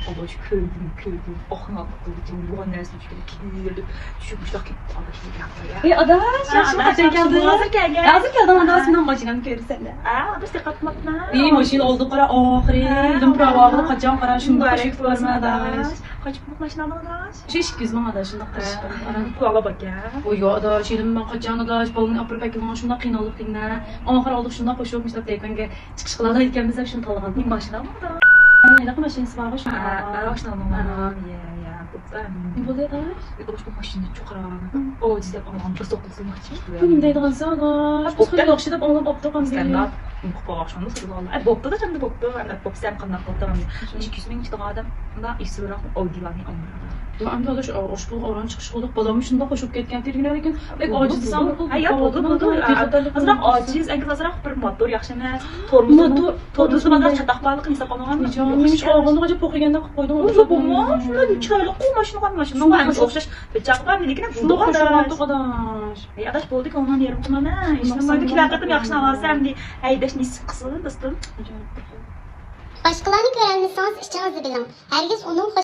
Adaş köydüm. Ahın atladım. Bu annesi düşkün. Düşmüşler ki adaş ne yapıyor ya? Adaş, yaşım kaçan geldi. Hazır gel. Yazık ya adam adasından maşinanı görürsen de. Adaş da katmatma. İyi maşin oldu qara ahire. Dım pravağını kaçan qara şunda kaçıp görme adaş. Kaçıp maşinalı adaş. Şu iş güzman adaş şunda kaçıp. Kulağına bak ya. Oy ya adaş, elim ben kaçan adaş. Balını apır pekilman şunda qıynalık dinle. Ahir olduk şunda koşup işte tekenge çıkış qılada etkən biz hep şunu talağan. Maşina mı da? Ayda maşinası var şunda. Maşina mı? Ya. Ne bu adaş? Adaş bu maşina çok rahat. O dizde falan da sokulsun maçı. Bugün deydi qansa adaş. Biz xeyli yaxşı da anlap aptaqan Sen deyil. de bu akşamda sıralalı. Bopta da canım bopta. Bop sen kanal bopta var. 200 bin işte adam da istirah Audilani amrada. Ben de adaş oşluq oran çıxış qılıq. Balam şunda qoşub ketgan terginər ekan. Bek acizsam qıl. Hayır buldu. Azırak aciz, en azırak bir motor yaxşı emas. Tormuzu bazar çataq bağlıq hesab alınğan. Mən heç ağını qacaq poxigəndə qıb qoydum. Oğlum bu mu? Şuna çaylı maşını var. Hem oxşaş bıçaq var, lekin Şunda bu xoşum adaş. atdıq adaş. Adaş boldu ki ondan yerim tutmam. İşte böyle kilaqatım yaxşı alasam di. Haydaş nisi qısın dostum. Başkalarını gören lisans işçi hazır bilen. Herkes onun